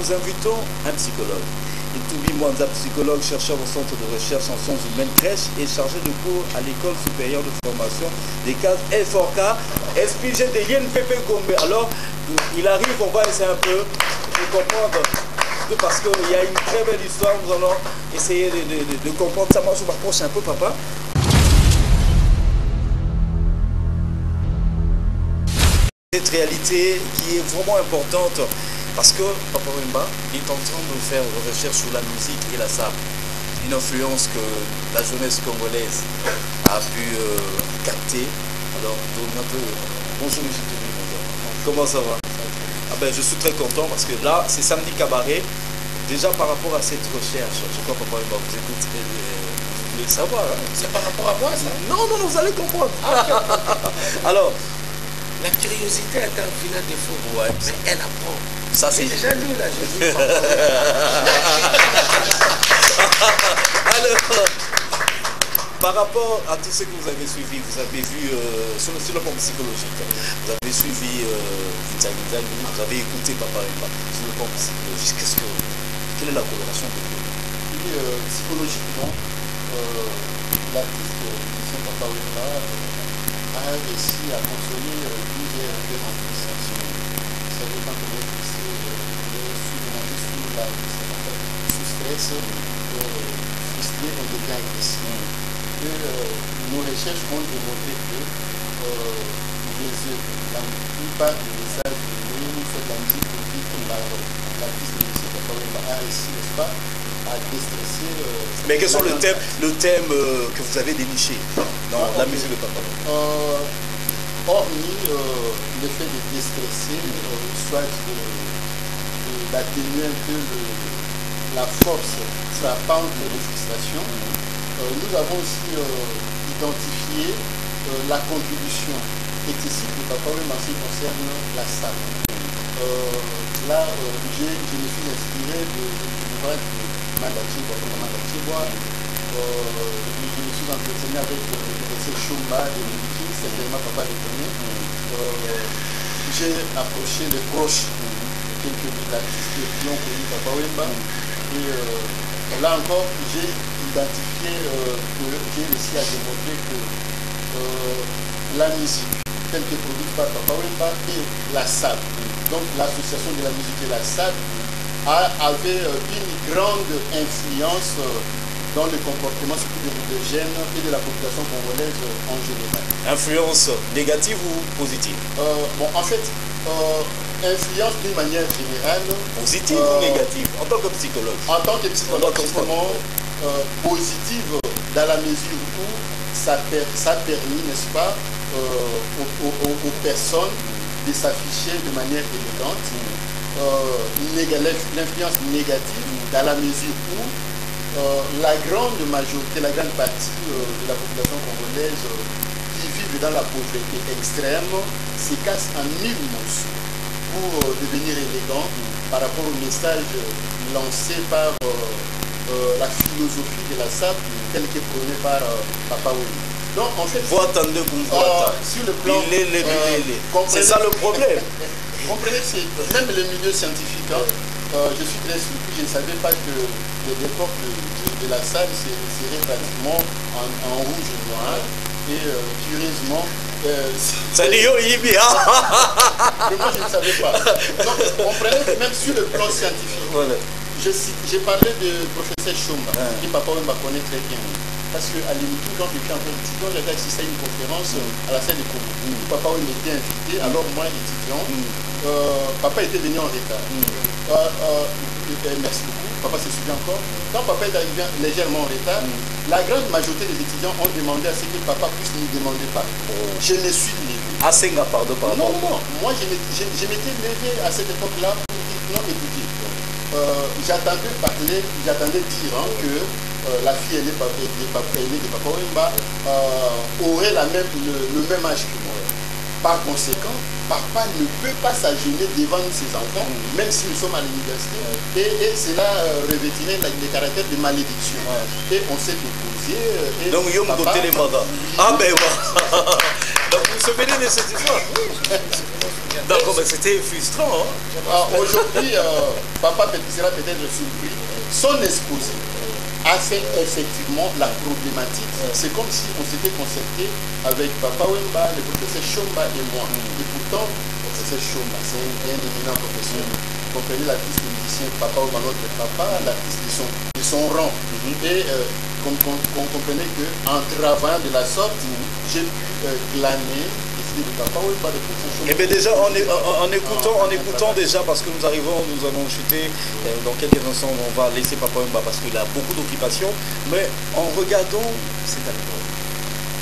Nous invitons un psychologue. Itoubi Mwanza, psychologue, chercheur au centre de recherche en sciences humaines, crèche et chargé de cours à l'école supérieure de formation des cases F4K, SPG de YNPP Gombe. Alors, il arrive, on va essayer un peu de comprendre, parce qu'il y a une très belle histoire, nous allons essayer de comprendre ça. Moi, je m'approche un peu, papa. Cette réalité qui est vraiment importante. Parce que Papa Wemba est en train de faire une recherche sur la musique et la sable. Une influence que la jeunesse congolaise a pu capter. Alors, bonjour M. Toumi, comment ça va? Je suis très content parce que là, c'est Samedi Cabaret. Déjà par rapport à cette recherche, je crois Papa Wemba vous écoute, vous voulez le savoir. Hein? C'est par rapport à moi ça? Non, vous allez comprendre. Alors,
la curiosité est un vilain défaut,
ouais.
Mais elle apprend.
Ça c'est
déjà lu là, je dis.
Alors, par rapport à tout ce que vous avez suivi, vous avez vu sur le plan psychologique, vous avez suivi vous avez écouté Papa Wemba sur le plan psychologique. Quelle est la coloration de vous?
Psychologiquement, l'artiste musicien Papa Wemba a réussi à consoler plusieurs manifestations. Ça dépend de l'être sous stress, frustré, on devient agressif. Nos recherches ont démontré que la plupart des messages nous fait de la musique politique comme l'artiste de M. Papa Wemba a réussi, n'est-ce pas, à déstresser.
Mais quels sont le thème que vous avez déniché dans la musique de Papa Wemba?
Hormis le fait de déstresser, soit d'atténuer un peu la force frappante de frustration, nous avons aussi identifié la contribution excessive de Papa Wemba en ce qui concerne la salle. Là, je me suis inspiré de l'ouvrage de Mandachibois. Je me suis entretenu avec le professeur Chumba de Miki, certainement Papa le connaît. J'ai approché les proches de quelques artistes qui ont connu Papa Wemba. Et là encore, j'ai identifié que j'ai réussi à démontrer que la musique telle que produite par Papa Wemba et la SAD, donc l'association de la musique et la SAD, avait une grande influence dans le comportement surtout des jeunes et de la population congolaise en général.
Influence négative ou positive?
En fait, influence d'une manière générale.
Positive ou négative en tant que psychologue? En tant que psychologue,
justement, positive dans la mesure où ça permet, n'est-ce pas, aux personnes de s'afficher de manière élégante. L'influence négative dans la mesure où la grande majorité, la grande partie de la population congolaise qui vit dans la pauvreté extrême se casse en 1000 morceaux pour devenir élégant par rapport au message lancé par la philosophie de la SAP telle que prônée par Papa Wemba. Donc en fait,
vous attendez pour voir
sur le plan,
c'est ça le problème.
Comprenez, même le milieu scientifique, je suis très surpris, je ne savais pas que l'époque de la salle serait pratiquement en rouge et noir. Et curieusement,
ça dit yo Ibi,
moi je ne savais pas. Donc, comprenez que même sur le plan scientifique,
voilà.
J'ai parlé de professeur Chomba, qui Papa Wemba connaît très bien. Parce qu'à l'IMITU, quand j'étais encore étudiant, j'avais assisté à une conférence à la salle de Congo. Papa Wemba était invité, alors moi, étudiant, papa était venu en retard. Merci beaucoup. Papa se souvient encore. Quand papa est arrivé légèrement en retard, la grande majorité des étudiants ont demandé à ce que papa puisse ne demander pas. Je me suis levé.
Ah, Senga, pardon.
Non. Moi, je m'étais levé à cette époque-là pour dire non, écoutez. J'attendais parler, j'attendais dire que la fille aînée de Papa Wemba aurait le même âge que moi. Par conséquent, papa ne peut pas s'agenouiller devant ses enfants, même si nous sommes à l'université, et cela revêtirait le caractère de malédiction. Et on s'est opposé.
Donc, il y a un côté les magas. Ah, ben voilà. Donc, vous vous souvenez de cette histoire? Donc, c'était frustrant.
Aujourd'hui, papa sera peut-être surpris. Son exposé a fait effectivement la problématique. C'est comme si on s'était concerté avec Papa Wemba, le professeur Chomba et moi. Et pourtant, le professeur Chomba, c'est un éminent professeur. Vous comprenez l'artiste musicien, Papa Wemba, notre papa, l'artiste de son rang. Et qu'on comprenait qu'en travaillant de la sorte, j'ai pu glaner de Papa Wemba, de professeur Chomba.
Et bien déjà, en écoutant déjà, parce que nous allons chuter, dans quelques instants, on va laisser Papa Wemba parce qu'il a beaucoup d'occupations, mais en regardant cet album,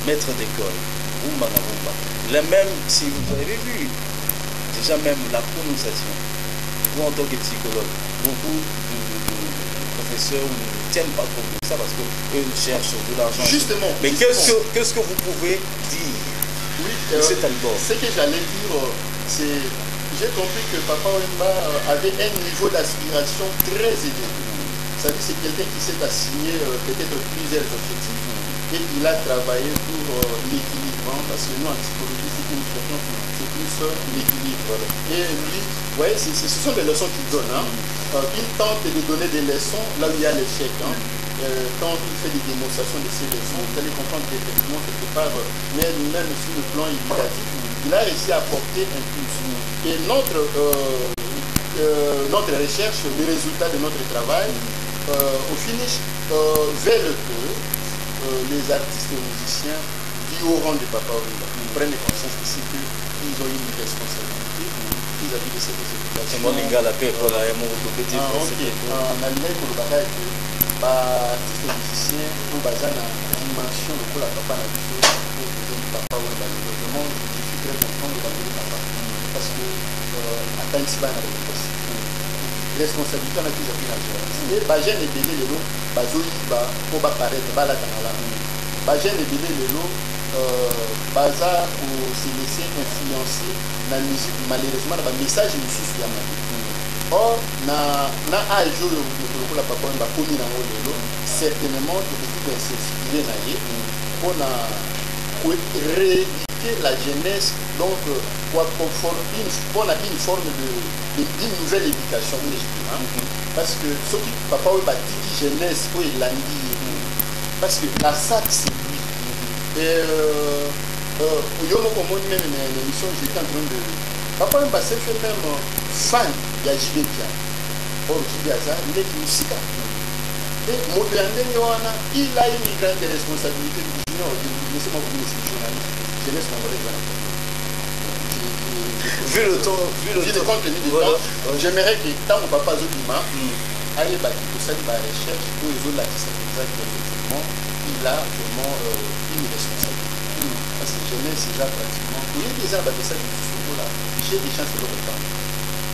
maître d'école, Rumba na Rumba, là même, si vous avez vu, déjà même la prononciation, vous en tant que psychologue, beaucoup de professeurs ne tiennent pas compte de ça parce qu'eux cherchent de l'argent.
Justement.
Mais qu'est-ce que vous pouvez dire?
Oui,
cet album.
Ce que j'allais dire, c'est j'ai compris que Papa Wemba avait un niveau d'aspiration très élevé. Ça veut dire que c'est quelqu'un qui s'est assigné peut-être plusieurs objectifs et il a travaillé pour l'équilibre, parce que nous en psychologie, c'est une question, c'est plus l'équilibre. Et lui, vous voyez, ce sont des leçons qu'il donne. Il tente de donner des leçons là où il y a l'échec. Quand il fait des démonstrations de ces leçons, vous allez comprendre qu'effectivement, quelque part, même sur le plan éducatif, il a réussi à apporter un plus. Et notre recherche, le résultat de notre travail, au finish, veulent que les artistes et musiciens du haut rang de Papa Wemba prennent conscience ici qu'ils ont une responsabilité vis-à-vis de cette population. En Allemagne, pour le bagage, artiste musicien ou baza na dimension lokola papa na biso ou papa Wemba. Vraiment, je suis très content de l'avoir papa parce que atteindre ça na responsabilité na kiza pina journaliste. Et ba jeune ebele lelo bazoyiba po ba paraître ba la kanala. Ba jeune ebele lelo baza pour se laisser influencer na musique malheureusement na ba message mususu ya mabe. Or, na âge où le Papa Wemba commis dans le lelo, certainement, il faut s'inspirer pour rééduquer la jeunesse, donc pour une forme d'une nouvelle éducation. Parce que ce qui Papa Wemba dit jeunesse, il l'a dit, parce que la SAC, c'est lui. Et il y a même une émission, j'étais en train de. Papa Wemba s'est fait même fan de JB Piano. Or, JB Aza, il est musical. Et Mobiandé Yohana, il a une grande responsabilité du junior. Laissez-moi vous dire, c'est journaliste. Jeunesse congolaise.
Vu le
contenu du temps, j'aimerais que tant que Papa Zodima, allez bâtir tout ça, la recherche, pour les autres, effectivement, il a vraiment une responsabilité. Parce que jeunesse, déjà pratiquement, il y a des arbres de ça qui sont là. J'ai des chances de le reprendre.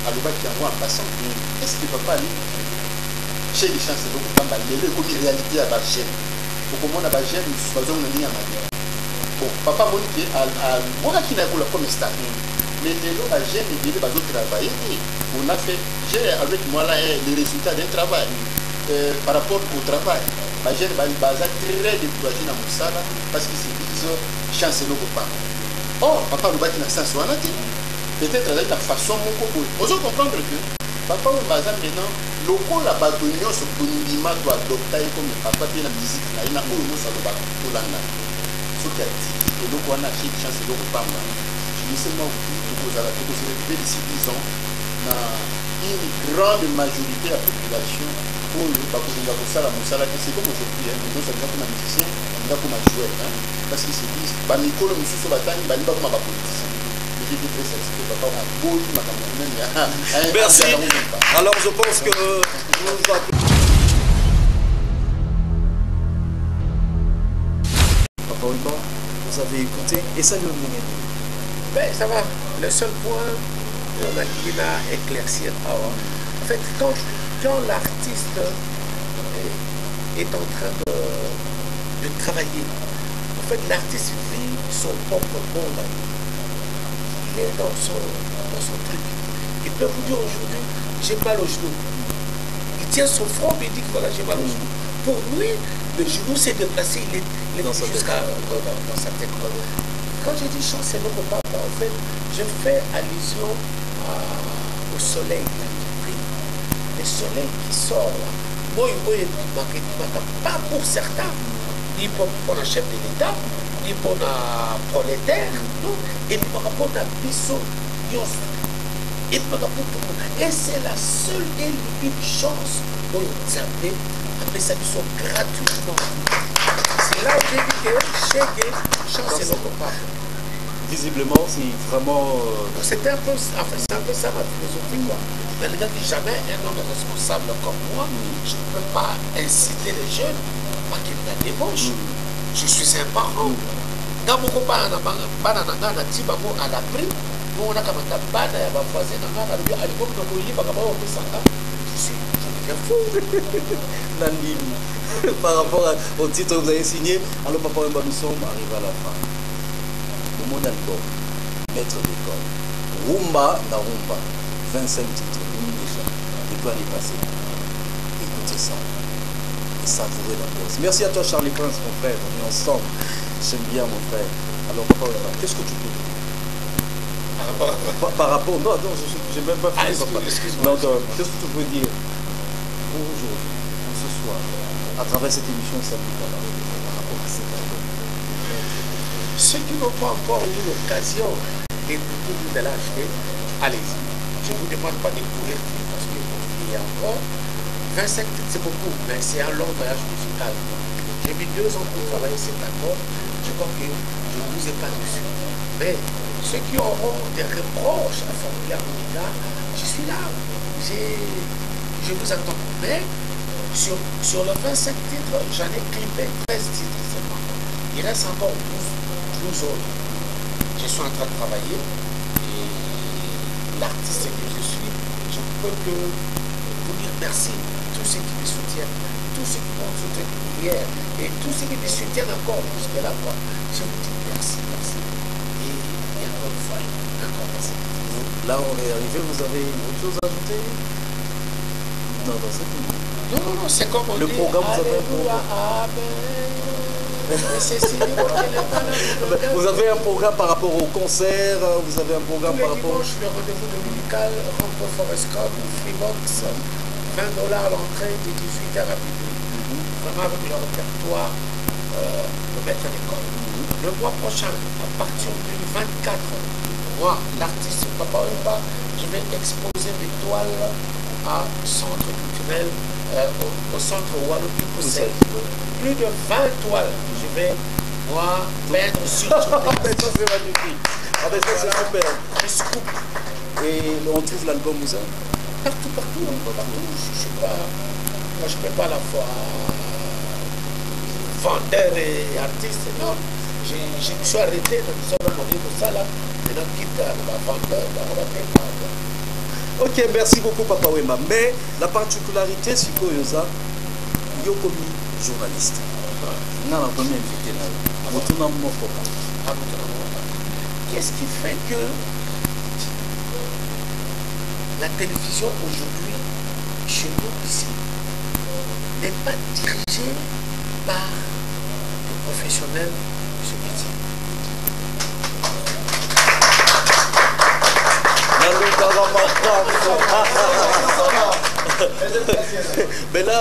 À l'Oba qui envoie en passant. Est-ce que papa lui, j'ai des chances de le reprendre, comme une réalité à Bargène. Pour que mon Bargène soit un ami à ma vie. Bon, papa m'a dit moi qui n'a pas comme stade. Mais les gens Bargène, ils ont travaillé. On a fait, j'ai avec moi là les résultats d'un travail. Par rapport au travail. Bargène va très découragé dans mon salle parce qu'ils se disent chance de le reprendre. Or, papa nous bâtit dans le sens où on a dit. Peut-être avec la façon mon coco. On doit comprendre que papa Wemba maintenant, le coup la bâtonnière sur le lima doit adopter comme papa bien la musique là, il n'a pas eu ça le bac pour l'année. Ce qui a dit. eloko wana chez chance eloko pamba je seulement tokozala tokozelever d'ici 10 ans na une grande majorité de la population oyo bakolinga kosala mosala te c'est comme aujourd'hui nous alinga koma musicien alinga koma joueur parce que c'est dit bamikolo mosusu batangi balinga koma bapoliticien.
Merci. Alors je pense que Papa Wemba, vous avez écouté et ça nous mène.
Ben ça va. Le seul point qu'on a éclaircir. En fait, quand l'artiste est en train de travailler, en fait l'artiste vit son propre monde. Il est dans son truc. Il peut vous dire aujourd'hui, j'ai mal au genou. Il tient son front et il dit que voilà, j'ai mal au genou. Pour lui, le genou s'est déplacé, il est jusqu'à dans sa tête. Quand j'ai dit chant, c'est notre papa, en fait, je fais allusion au soleil de la vie. Le soleil qui sort là. Moi, pas pour certains, ni pour le chef de l'État, ni pour le prolétaire, et par rapport à Bissot, et par rapport à tout le monde. Et c'est la seule et l'unique chance pour nous appeler ça Bissot gratuitement. C'est là où j'ai dit que chez Gay, chance c'est notre papa.
Visiblement, c'est vraiment.
C'était un peu, c'est un peu ça ma philosophie, quoi. Mais le gars dit jamais un homme responsable comme moi, je ne peux pas inciter les jeunes à qu'ils me débauchent. Je suis un parent. Dans mon copain, à la prime, nous on a comme un ban à ma voisine, à l'époque de Moïse, je deviens fou.
Par rapport au titre que vous avez signé, alors Papa Wemba, nous sommes arrivés à la fin. Mon album, Maître d'école, Rumba na Rumba, 25 titres, déjà, de quoi aller passer. Écoutez ça, et savourez la pause. Merci à toi Charlie Prince, mon frère, on est ensemble, j'aime bien mon frère. Alors Papa Wemba, qu'est-ce que tu peux dire par rapport, non, j'ai même pas fini.
Excuse-moi.
Qu'est-ce que tu peux dire aujourd'hui, ce soir, à travers cette émission samedi par rapport à cet album?
Ceux qui n'ont pas encore eu l'occasion de l'acheter, allez-y. Je ne vous demande pas de courir parce qu'il y a encore 25 titres, c'est beaucoup, mais c'est un long voyage musical. J'ai mis 2 ans pour travailler cet album. Je crois que je ne vous ai pas dessus. Mais ceux qui auront des reproches à formuler à Monica, je suis là. Je vous attends. Mais sur le 25 titres, j'en ai clippé 13 titres seulement. Il reste encore 12 autres. Je suis en train de travailler et l'artiste que je suis, je ne peux que vous dire merci à tous ceux qui me soutiennent, tous ceux qui m'ont soutenu hier et tous ceux qui me soutiennent encore jusque-là. Je vous dis merci. Et encore une fois, encore merci.
Là, on est arrivé, vous avez autre chose à ajouter? Non, c'est tout.
Non, c'est comme on
le
dit.
Programme, vous avez un programme. Vous avez un programme par rapport au concert, vous avez un programme par rapport...
Tous les dimanches, le rendez-vous dominical, Rampo Forest Club, Freebox, $20 l'entrée, de 18h à minuit. Vraiment avec le répertoire de Maître d'école. Le mois prochain, à partir du 24, moi, l'artiste Papa Wemba, je vais exposer mes toiles à centre culturel, au centre Wallonie Poussel. Plus de 20 toiles. Je vais, moi, peindre sur tout.
Ça, c'est magnifique. Ah, ben, ça, c'est super.
Je scoop.
Et on trouve l'album où ça?
Partout. Je suis pas. Moi, je ne peux pas à la fois vendeur et artiste. Non. Je me suis arrêté dans le monde de ça là. Maintenant, quitte à la vendeur, on va faire.
Ok, merci beaucoup Papa Wemba. Mais la particularité, c'est que Yosa, Yokomi journaliste. N'a pas combien invité là.
Qu'est-ce qui fait que la télévision aujourd'hui, chez nous ici, n'est pas dirigée par des professionnels de ce métier?
Mais là,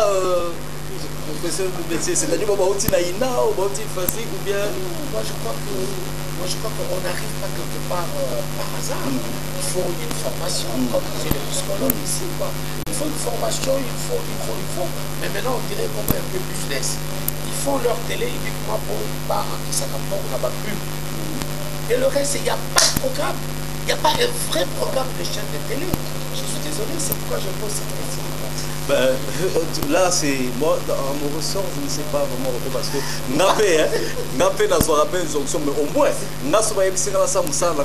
c'est-à-dire bon outil naïna ou bon outil facile ou bien
moi je crois qu'on n'arrive pas quelque part par hasard. Il faut une formation, comme disait le psychologue ici, quoi. Il faut une formation, il faut. Mais maintenant on dirait qu'on est un peu business. Ils font leur télé uniquement pour par qui s'accapare, on n'a pas plus. Et le reste, il n'y a pas de programme. Il n'y a pas un vrai programme de chaîne de télé. Je suis désolé, c'est pourquoi je pose cette question.
Ben, là, c'est moi, dans mon ressort, je ne sais pas vraiment parce que Napé n'a pas rappelé une onction, mais au moins, n'a pas été là, ça me semble,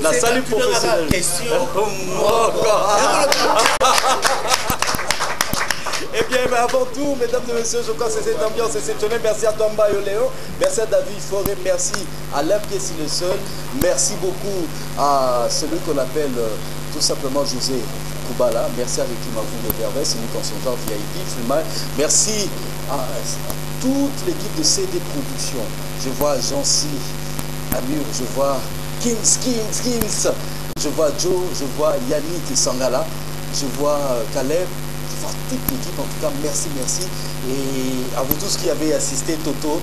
la salle professionnelle. Eh bien, mais avant tout, mesdames et messieurs, je crois que c'est cette ambiance exceptionnelle. Merci à Tomba Léo, merci à David Forêt, merci à Alain Piessi le seul, merci beaucoup à celui qu'on appelle tout simplement José Koubala, merci à Ricky Mavou de Vervès, c'est nous consultant VIP, Filmage. Merci à toute l'équipe de CD Productions. Je vois Jean-C, Amur, je vois Kings, je vois Joe, je vois Yannick Sangala, je vois Caleb. Toute l'équipe, en tout cas, merci. Et à vous tous qui avez assisté, Toto,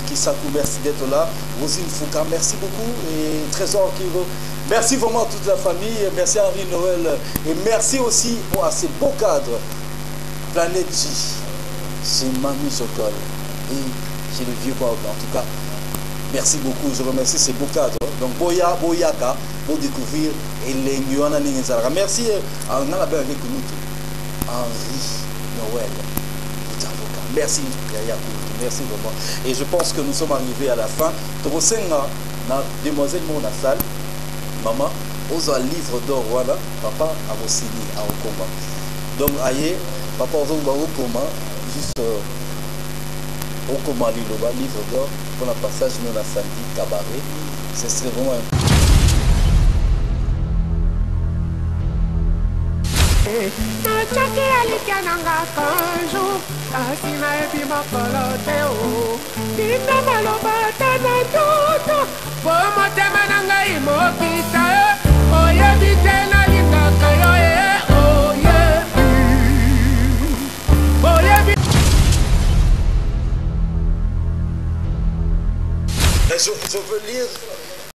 Kisakou, merci d'être là. Rosine Fouka, merci beaucoup. Et Trésor Kivo, merci vraiment à toute la famille. Merci à Henri Noël. Et merci aussi à ces beaux cadres. Planète J, c'est Mami Jokol. Et j'ai le vieux Bob. En tout cas, merci beaucoup. Je remercie ces beaux cadres. Donc, Boyaka, pour découvrir. Et les Nguana Ningenzara. Merci à Nalabé avec nous. Henri Noël, merci, merci vraiment. Et je pense que nous sommes arrivés à la fin. Trosenga, demoiselle Mona Salle, maman, aux livre d'or, voilà, papa a vos signé à Okoma. Donc, aïe, papa a Okoma, juste Okoma Liloba, livre d'or, pour la passage Mona Sandy Cabaret. Ce serait vraiment un.
Nachaki alikia nanga kanju Asina ebi makolo teo Kita maloba tana toto Bomo tema nanga imokita Oye bitena linga kayo Oye
Je veux lire